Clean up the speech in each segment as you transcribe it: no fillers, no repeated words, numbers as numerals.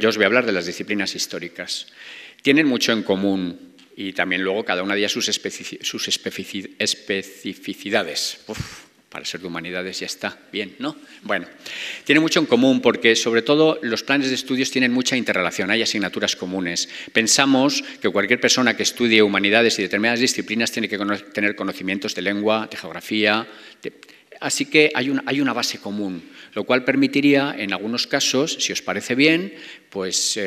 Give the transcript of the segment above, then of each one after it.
yo os voy a hablar de las disciplinas históricas. Tienen mucho en común y también luego cada una de ellas sus especificidades. Para ser de humanidades ya está bien, ¿no? Bueno, tiene mucho en común porque, sobre todo, los planes de estudios tienen mucha interrelación, hay asignaturas comunes. Pensamos que cualquier persona que estudie humanidades y determinadas disciplinas tiene que tener conocimientos de lengua, de geografía, así que hay una base común, lo cual permitiría, en algunos casos, si os parece bien, pues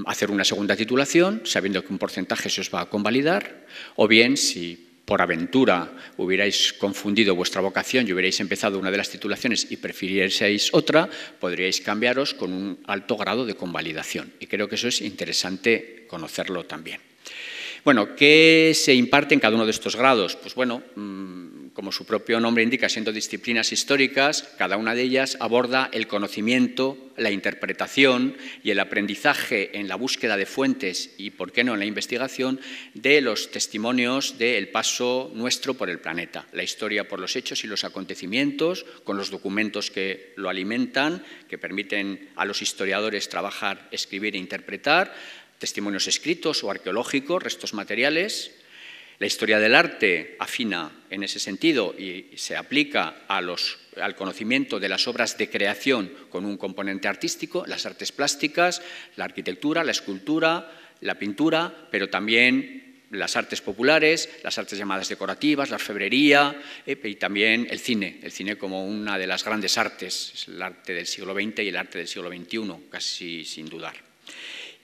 hacer una segunda titulación, sabiendo que un porcentaje se os va a convalidar, o bien, si por aventura hubierais confundido vuestra vocación y hubierais empezado una de las titulaciones y prefirieseis otra, podríais cambiaros con un alto grado de convalidación. Y creo que eso es interesante conocerlo también. Bueno, ¿qué se imparte en cada uno de estos grados? Pues bueno, como su propio nombre indica, siendo disciplinas históricas, cada una de ellas aborda el conocimiento, la interpretación y el aprendizaje en la búsqueda de fuentes y, por qué no, en la investigación de los testimonios del paso nuestro por el planeta. La historia por los hechos y los acontecimientos, con los documentos que lo alimentan, que permiten a los historiadores trabajar, escribir e interpretar, testimonios escritos o arqueológicos, restos materiales. La historia del arte afina en ese sentido y se aplica al conocimiento de las obras de creación con un componente artístico, las artes plásticas, la arquitectura, la escultura, la pintura, pero también las artes populares, las artes llamadas decorativas, la orfebrería y también el cine como una de las grandes artes, es el arte del siglo XX y el arte del siglo XXI, casi sin dudar.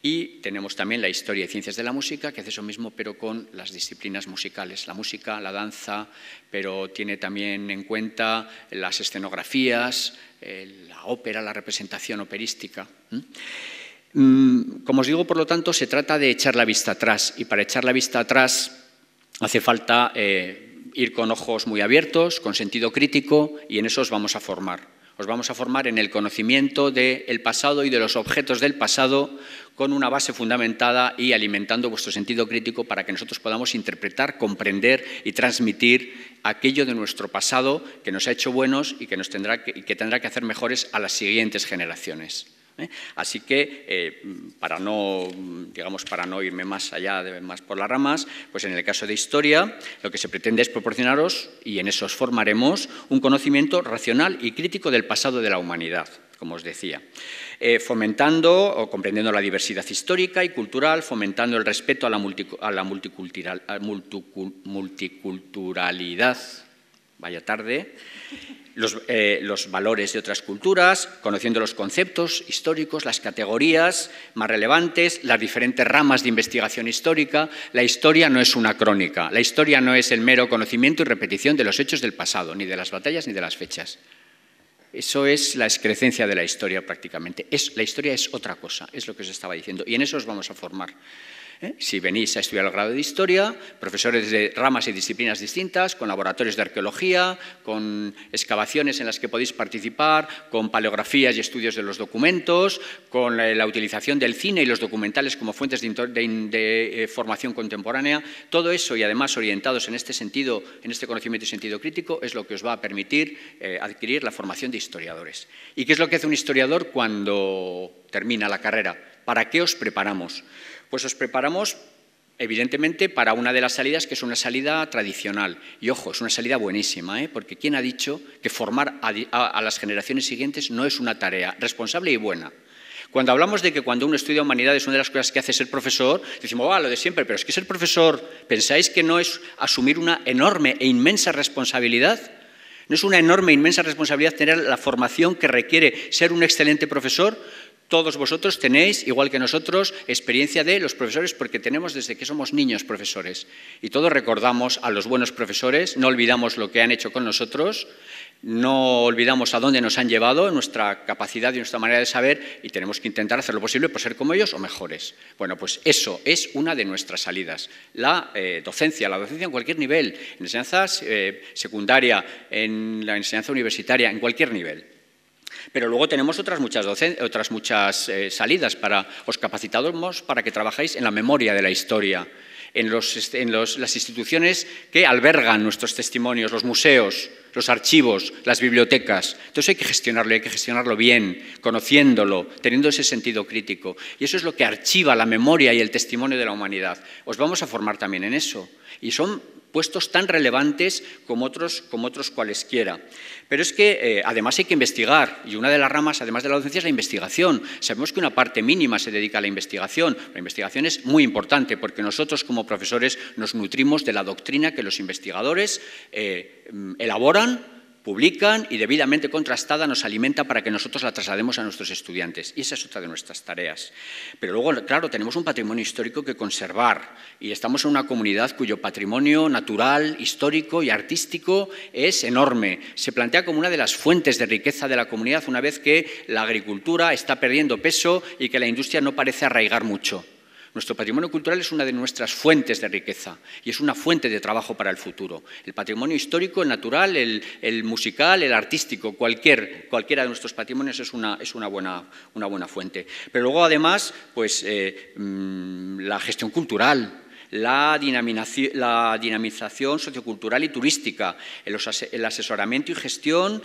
Y tenemos también la historia y ciencias de la música, que hace eso mismo, pero con las disciplinas musicales. La música, la danza, pero tiene también en cuenta las escenografías, la ópera, la representación operística. Como os digo, por lo tanto, se trata de echar la vista atrás. Y para echar la vista atrás hace falta ir con ojos muy abiertos, con sentido crítico, y en eso os vamos a formar. Os vamos a formar en el conocimiento del pasado y de los objetos del pasado con una base fundamentada y alimentando vuestro sentido crítico para que nosotros podamos interpretar, comprender y transmitir aquello de nuestro pasado que nos ha hecho buenos y que tendrá que hacer mejores a las siguientes generaciones. Así que, para no irme más allá, más por las ramas, pues en el caso de historia, lo que se pretende es proporcionaros, y en eso os formaremos, un conocimiento racional y crítico del pasado de la humanidad, como os decía, fomentando o comprendiendo la diversidad histórica y cultural, fomentando el respeto a la multiculturalidad, vaya tarde, los valores de otras culturas, conociendo los conceptos históricos, las categorías más relevantes, las diferentes ramas de investigación histórica. La historia no es una crónica, la historia no es el mero conocimiento y repetición de los hechos del pasado, ni de las batallas ni de las fechas. Eso es la excrecencia de la historia prácticamente. La historia es otra cosa, es lo que os estaba diciendo, y en eso os vamos a formar. Si venís a estudiar el grado de Historia, profesores de ramas y disciplinas distintas, con laboratorios de arqueología, con excavaciones en las que podéis participar, con paleografías y estudios de los documentos, con la utilización del cine y los documentales como fuentes de formación contemporánea, todo eso y además orientados en este sentido, en este conocimiento y sentido crítico, es lo que os va a permitir adquirir la formación de historiadores. ¿Y qué es lo que hace un historiador cuando termina la carrera? ¿Para qué os preparamos? Pues os preparamos, evidentemente, para una de las salidas que es una salida tradicional. Y ojo, es una salida buenísima, porque ¿quién ha dicho que formar a las generaciones siguientes no es una tarea responsable y buena? Cuando hablamos de que cuando uno estudia humanidades, una de las cosas que hace ser profesor, decimos, lo de siempre, pero es que ser profesor, ¿pensáis que no es asumir una enorme e inmensa responsabilidad? ¿No es una enorme e inmensa responsabilidad tener la formación que requiere ser un excelente profesor? Todos vosotros tenéis, igual que nosotros, experiencia de los profesores porque tenemos desde que somos niños profesores. Y todos recordamos a los buenos profesores, no olvidamos lo que han hecho con nosotros, no olvidamos a dónde nos han llevado, nuestra capacidad y nuestra manera de saber, y tenemos que intentar hacer lo posible por ser como ellos o mejores. Bueno, pues eso es una de nuestras salidas. La docencia en cualquier nivel, en enseñanza secundaria, en la enseñanza universitaria, en cualquier nivel. Pero luego tenemos otras muchas salidas. Os capacitamos para que trabajéis en la memoria de la historia, en las instituciones que albergan nuestros testimonios, los museos, los archivos, las bibliotecas. Entonces hay que gestionarlo bien, conociéndolo, teniendo ese sentido crítico. Y eso es lo que archiva la memoria y el testimonio de la humanidad. Os vamos a formar también en eso. Y son puestos tan relevantes como otros cualesquiera. Pero es que además hay que investigar, y una de las ramas, además de la docencia, es la investigación. Sabemos que una parte mínima se dedica a la investigación. La investigación es muy importante porque nosotros como profesores nos nutrimos de la doctrina que los investigadores elaboran, publican y debidamente contrastada nos alimenta para que nosotros la traslademos a nuestros estudiantes. Y esa es otra de nuestras tareas. Pero luego, claro, tenemos un patrimonio histórico que conservar y estamos en una comunidad cuyo patrimonio natural, histórico y artístico es enorme. Se plantea como una de las fuentes de riqueza de la comunidad una vez que la agricultura está perdiendo peso y que la industria no parece arraigar mucho. Nuestro patrimonio cultural es una de nuestras fuentes de riqueza y es una fuente de trabajo para el futuro. El patrimonio histórico, el natural, el musical, el artístico, cualquiera de nuestros patrimonios es una buena fuente. Pero luego, además, pues, la gestión cultural, la dinamización sociocultural y turística, el asesoramiento y gestión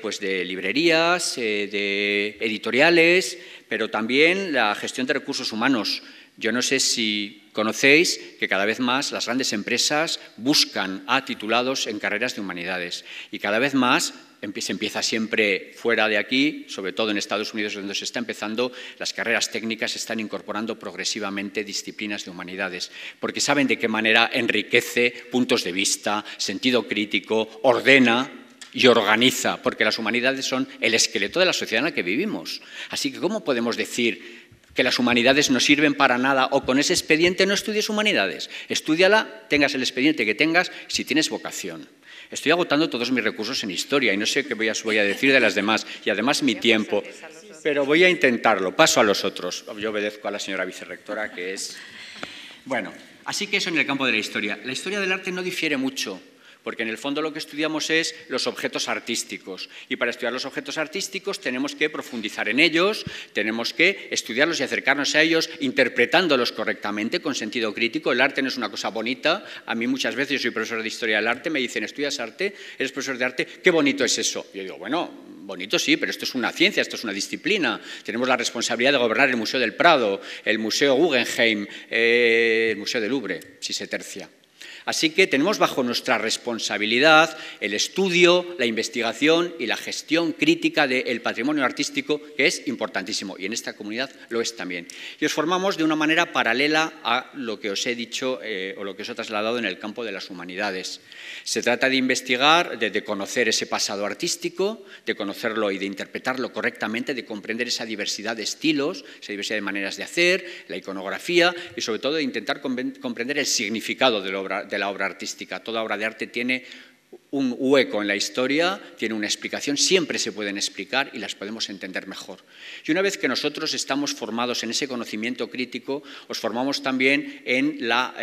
pues de librerías, de editoriales, pero también la gestión de recursos humanos. Yo no sé si conocéis que cada vez más las grandes empresas buscan a titulados en carreras de humanidades y cada vez más se empieza siempre fuera de aquí, sobre todo en Estados Unidos donde se está empezando, las carreras técnicas están incorporando progresivamente disciplinas de humanidades porque saben de qué manera enriquece puntos de vista, sentido crítico, ordena y organiza, porque las humanidades son el esqueleto de la sociedad en la que vivimos. Así que, ¿cómo podemos decir que las humanidades no sirven para nada o con ese expediente no estudies humanidades? Estúdiala, tengas el expediente que tengas, si tienes vocación. Estoy agotando todos mis recursos en historia y no sé qué voy a decir de las demás y además mi tiempo, pero voy a intentarlo. Paso a los otros. Yo obedezco a la señora vicerrectora, que es... Bueno, así que eso en el campo de la historia. La historia del arte no difiere mucho, porque en el fondo lo que estudiamos es los objetos artísticos. Y para estudiar los objetos artísticos tenemos que profundizar en ellos, tenemos que estudiarlos y acercarnos a ellos interpretándolos correctamente, con sentido crítico. El arte no es una cosa bonita. A mí muchas veces, yo soy profesor de historia del arte, me dicen, ¿estudias arte? ¿Eres profesor de arte? ¿Qué bonito es eso? Yo digo, bueno, bonito sí, pero esto es una ciencia, esto es una disciplina. Tenemos la responsabilidad de gobernar el Museo del Prado, el Museo Guggenheim, el Museo del Louvre, si se tercia. Así que tenemos bajo nuestra responsabilidad el estudio, la investigación y la gestión crítica del patrimonio artístico, que es importantísimo, y en esta comunidad lo es también. Y os formamos de una manera paralela a lo que os he dicho o lo que os he trasladado en el campo de las humanidades. Se trata de investigar, de conocer ese pasado artístico, de conocerlo y de interpretarlo correctamente, de comprender esa diversidad de estilos, esa diversidad de maneras de hacer, la iconografía y sobre todo de intentar comprender el significado de la obra artística. Toda obra de arte tiene un hueco en la historia, tiene una explicación, siempre se pueden explicar y las podemos entender mejor. Y una vez que nosotros estamos formados en ese conocimiento crítico, os formamos también en, las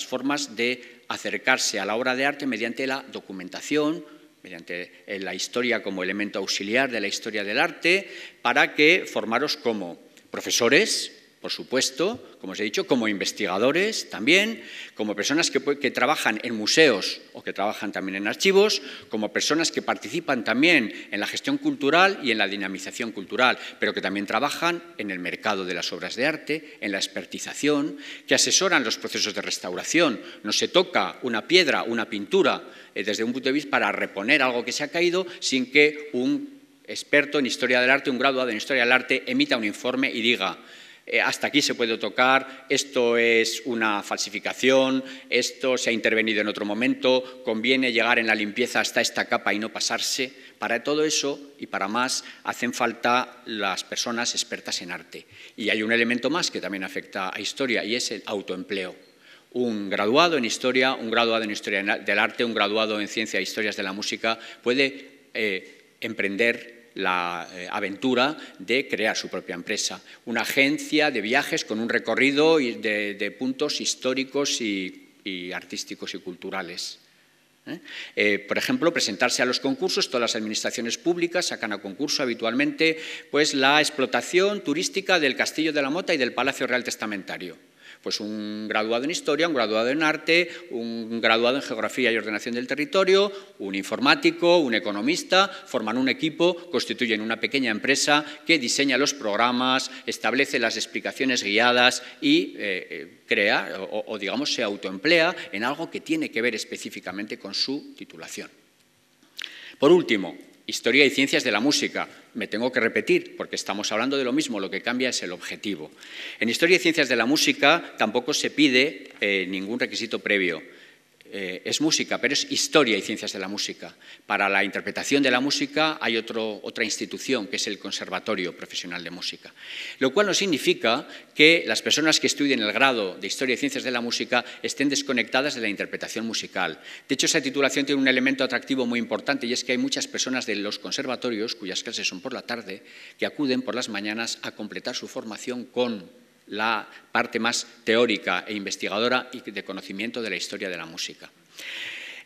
formas de acercarse a la obra de arte mediante la documentación, mediante la historia como elemento auxiliar de la historia del arte, para que formaros como profesores, por supuesto, como os he dicho, como investigadores también, como personas que trabajan en museos o que trabajan también en archivos, como personas que participan también en la gestión cultural y en la dinamización cultural, pero que también trabajan en el mercado de las obras de arte, en la expertización, que asesoran los procesos de restauración. No se toca una piedra, una pintura, desde un punto de vista para reponer algo que se ha caído sin que un experto en historia del arte, un graduado en historia del arte, emita un informe y diga: hasta aquí se puede tocar, esto es una falsificación, esto se ha intervenido en otro momento, conviene llegar en la limpieza hasta esta capa y no pasarse. Para todo eso y para más hacen falta las personas expertas en arte. Y hay un elemento más que también afecta a historia y es el autoempleo. Un graduado en historia, un graduado en historia del arte, un graduado en ciencia e historias de la música puede emprender la aventura de crear su propia empresa, una agencia de viajes con un recorrido de puntos históricos y artísticos y culturales. Por ejemplo, presentarse a los concursos. Todas las administraciones públicas sacan a concurso habitualmente pues, la explotación turística del Castillo de la Mota y del Palacio Real Testamentario. Pues un graduado en Historia, un graduado en Arte, un graduado en Geografía y Ordenación del Territorio, un informático, un economista, forman un equipo, constituyen una pequeña empresa que diseña los programas, establece las explicaciones guiadas y crea o digamos se autoemplea en algo que tiene que ver específicamente con su titulación. Por último, Historia y Ciencias de la Música. Me tengo que repetir porque estamos hablando de lo mismo, lo que cambia es el objetivo. En Historia y Ciencias de la Música tampoco se pide ningún requisito previo. Es música, pero es Historia y Ciencias de la Música. Para la interpretación de la música hay otra institución, que es el Conservatorio Profesional de Música. Lo cual no significa que las personas que estudien el grado de Historia y Ciencias de la Música estén desconectadas de la interpretación musical. De hecho, esa titulación tiene un elemento atractivo muy importante y es que hay muchas personas de los conservatorios, cuyas clases son por la tarde, que acuden por las mañanas a completar su formación con la parte más teórica e investigadora y de conocimiento de la historia de la música.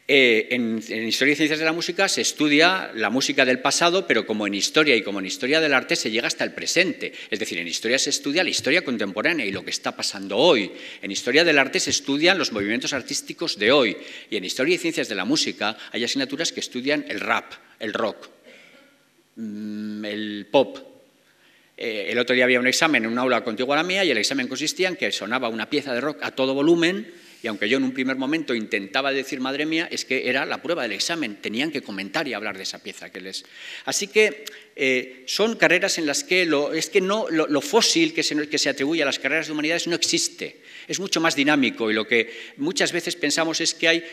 En Historia y Ciencias de la Música se estudia la música del pasado, pero como en Historia y como en Historia del Arte se llega hasta el presente. Es decir, en Historia se estudia la historia contemporánea y lo que está pasando hoy. En Historia del Arte se estudian los movimientos artísticos de hoy. Y en Historia y Ciencias de la Música hay asignaturas que estudian el rap, el rock, el pop. El otro día había un examen en un aula contigua a la mía y el examen consistía en que sonaba una pieza de rock a todo volumen y aunque yo en un primer momento intentaba decir madre mía, es que era la prueba del examen, tenían que comentar y hablar de esa pieza que les... Así que son carreras en las que lo fósil que se atribuye a las carreras de humanidades no existe, es mucho más dinámico y lo que muchas veces pensamos es que hay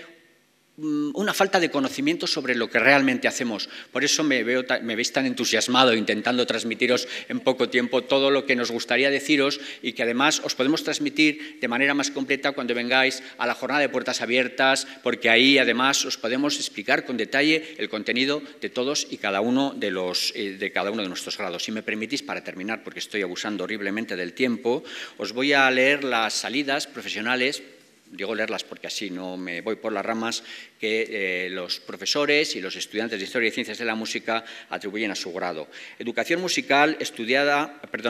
una falta de conocimiento sobre lo que realmente hacemos. Por eso me veis tan entusiasmado intentando transmitiros en poco tiempo todo lo que nos gustaría deciros y que además os podemos transmitir de manera más completa cuando vengáis a la jornada de puertas abiertas, porque ahí además os podemos explicar con detalle el contenido de todos y cada uno de nuestros grados. Si me permitís, para terminar, porque estoy abusando horriblemente del tiempo, os voy a leer las salidas profesionales. Digo leerlas porque así no me voy por las ramas, que los profesores y los estudiantes de Historia y Ciencias de la Música atribuyen a su grado. Educación musical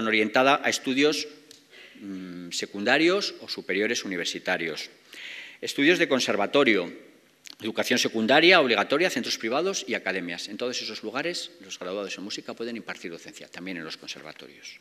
orientada a estudios secundarios o superiores universitarios. Estudios de conservatorio. Educación secundaria, obligatoria, centros privados y academias. En todos esos lugares, los graduados en música pueden impartir docencia, también en los conservatorios.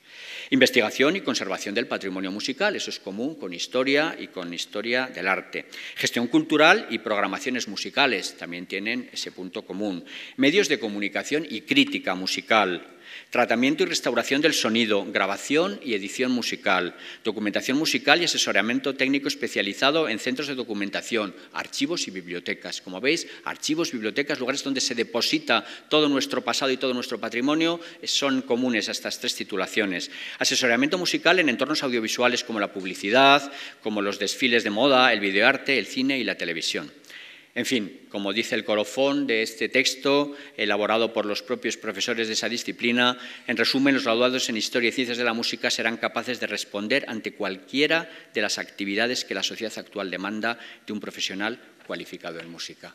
Investigación y conservación del patrimonio musical, eso es común con historia y con historia del arte. Gestión cultural y programaciones musicales, también tienen ese punto común. Medios de comunicación y crítica musical. Tratamiento y restauración del sonido, grabación y edición musical, documentación musical y asesoramiento técnico especializado en centros de documentación, archivos y bibliotecas. Como veis, archivos, bibliotecas, lugares donde se deposita todo nuestro pasado y todo nuestro patrimonio, son comunes a estas tres titulaciones. Asesoramiento musical en entornos audiovisuales como la publicidad, como los desfiles de moda, el videoarte, el cine y la televisión. En fin, como dice el colofón de este texto, elaborado por los propios profesores de esa disciplina, en resumen, los graduados en Historia y Ciencias de la Música serán capaces de responder ante cualquiera de las actividades que la sociedad actual demanda de un profesional cualificado en música.